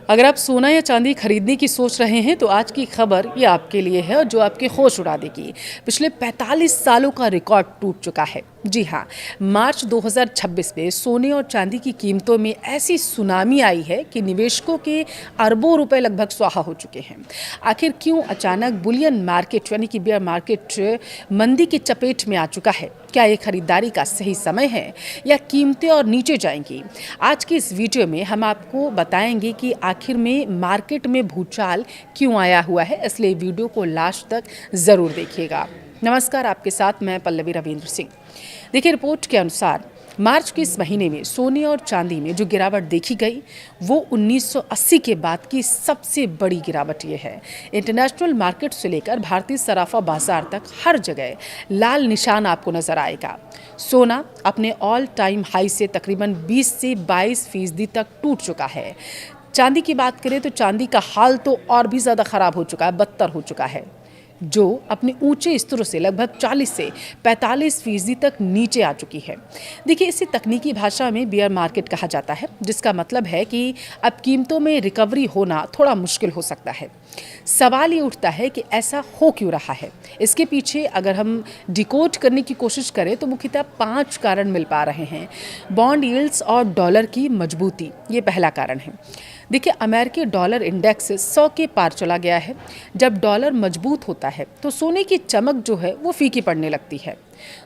अगर आप सोना या चांदी खरीदने की सोच रहे हैं तो आज की खबर ये आपके लिए है और जो आपके होश उड़ा देगी। पिछले 45 सालों का रिकॉर्ड टूट चुका है। जी हाँ, मार्च 2026 में सोने और चांदी की कीमतों में ऐसी सुनामी आई है कि निवेशकों के अरबों रुपए लगभग स्वाहा हो चुके हैं। आखिर क्यों अचानक बुलियन मार्केट यानी कि बेयर मार्केट मंदी की चपेट में आ चुका है? क्या ये खरीदारी का सही समय है या कीमतें और नीचे जाएंगी? आज की इस वीडियो में हम आपको बताएंगे कि आखिर में मार्केट में भूचाल क्यों आया हुआ है, इसलिए वीडियो को लास्ट तक ज़रूर देखिएगा। नमस्कार, आपके साथ मैं पल्लवी रविंद्र सिंह। देखिए, रिपोर्ट के अनुसार मार्च के इस महीने में सोने और चांदी में जो गिरावट देखी गई वो 1980 के बाद की सबसे बड़ी गिरावट ये है। इंटरनेशनल मार्केट से लेकर भारतीय सराफा बाजार तक हर जगह लाल निशान आपको नजर आएगा। सोना अपने ऑल टाइम हाई से तकरीबन 20 से 22% तक टूट चुका है। चांदी की बात करें तो चांदी का हाल तो और भी ज़्यादा ख़राब हो चुका है, बदतर हो चुका है, जो अपने ऊंचे स्तरों से लगभग 40 से 45% तक नीचे आ चुकी है। देखिए, इसे तकनीकी भाषा में बियर मार्केट कहा जाता है, जिसका मतलब है कि अब कीमतों में रिकवरी होना थोड़ा मुश्किल हो सकता है। सवाल ये उठता है कि ऐसा हो क्यों रहा है। इसके पीछे अगर हम डिकोड करने की कोशिश करें तो मुख्यतः 5 कारण मिल पा रहे हैं। बॉन्ड यील्ड्स और डॉलर की मजबूती, ये पहला कारण है। देखिए, अमेरिकी डॉलर इंडेक्स 100 के पार चला गया है। जब डॉलर मजबूत होता है तो सोने की चमक जो है वो फीकी पड़ने लगती है।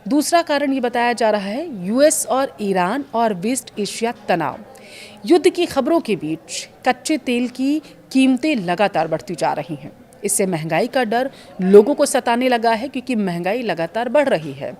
दूसरा कारण ये बताया जा रहा है यूएस और ईरान और वेस्ट एशिया तनाव। युद्ध की खबरों के बीच कच्चे तेल की कीमतें लगातार बढ़ती जा रही हैं। इससे महंगाई का डर लोगों को सताने लगा है, क्योंकि महंगाई लगातार बढ़ रही है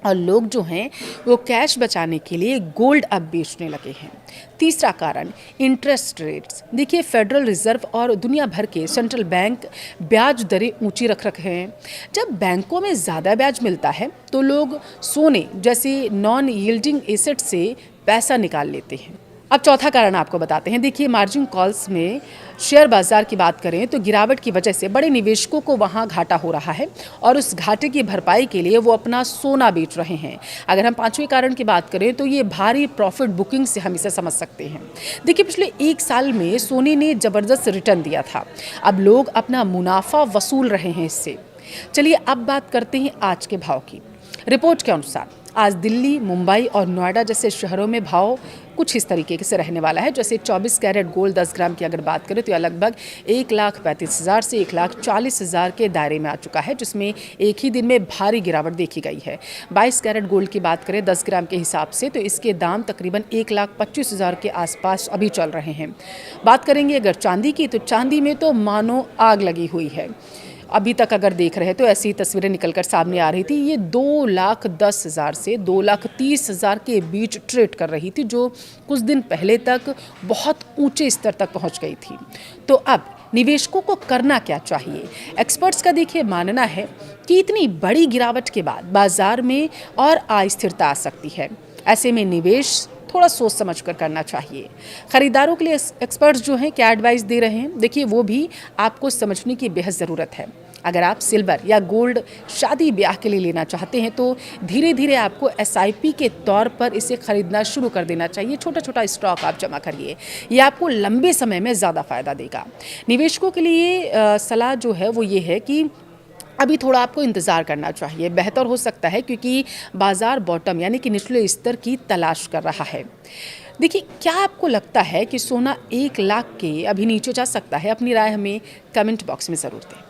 और लोग जो हैं वो कैश बचाने के लिए गोल्ड अब बेचने लगे हैं। तीसरा कारण इंटरेस्ट रेट्स। देखिए, फेडरल रिजर्व और दुनिया भर के सेंट्रल बैंक ब्याज दरें ऊंची रख रखे हैं। जब बैंकों में ज़्यादा ब्याज मिलता है तो लोग सोने जैसे नॉन यील्डिंग एसेट से पैसा निकाल लेते हैं। अब चौथा कारण आपको बताते हैं। देखिए, मार्जिन कॉल्स में शेयर बाजार की बात करें तो गिरावट की वजह से बड़े निवेशकों को वहां घाटा हो रहा है और उस घाटे की भरपाई के लिए वो अपना सोना बेच रहे हैं। अगर हम पांचवें कारण की बात करें तो ये भारी प्रॉफिट बुकिंग से हम इसे समझ सकते हैं। देखिए, पिछले 1 साल में सोने ने जबरदस्त रिटर्न दिया था। अब लोग अपना मुनाफा वसूल रहे हैं इससे। चलिए अब बात करते हैं आज के भाव की। रिपोर्ट के अनुसार आज दिल्ली, मुंबई और नोएडा जैसे शहरों में भाव कुछ इस तरीके से रहने वाला है। जैसे 24 कैरेट गोल्ड 10 ग्राम की अगर बात करें तो यह लगभग 1,35,000 से 1,40,000 के दायरे में आ चुका है, जिसमें एक ही दिन में भारी गिरावट देखी गई है। 22 कैरेट गोल्ड की बात करें 10 ग्राम के हिसाब से तो इसके दाम तकरीबन 1,25,000 के आसपास अभी चल रहे हैं। बात करेंगे अगर चांदी की, तो चांदी में तो मानो आग लगी हुई है। अभी तक अगर देख रहे हैं तो ऐसी तस्वीरें निकलकर सामने आ रही थी। ये 2,10,000 से 2,30,000 के बीच ट्रेड कर रही थी, जो कुछ दिन पहले तक बहुत ऊंचे स्तर तक पहुंच गई थी। तो अब निवेशकों को करना क्या चाहिए? एक्सपर्ट्स का देखिए मानना है कि इतनी बड़ी गिरावट के बाद बाजार में और अस्थिरता आ सकती है। ऐसे में निवेश थोड़ा सोच समझ कर करना चाहिए। खरीदारों के लिए एक्सपर्ट्स जो हैं क्या एडवाइस दे रहे हैं, देखिए वो भी आपको समझने की बेहद ज़रूरत है। अगर आप सिल्वर या गोल्ड शादी ब्याह के लिए लेना चाहते हैं तो धीरे धीरे आपको एसआईपी के तौर पर इसे खरीदना शुरू कर देना चाहिए। छोटा छोटा स्टॉक आप जमा करिए, ये आपको लंबे समय में ज़्यादा फायदा देगा। निवेशकों के लिए सलाह जो है वो ये है कि अभी थोड़ा आपको इंतज़ार करना चाहिए, बेहतर हो सकता है, क्योंकि बाज़ार बॉटम यानी कि निचले स्तर की तलाश कर रहा है। देखिए, क्या आपको लगता है कि सोना 1 लाख के अभी नीचे जा सकता है? अपनी राय हमें कमेंट बॉक्स में ज़रूर दें।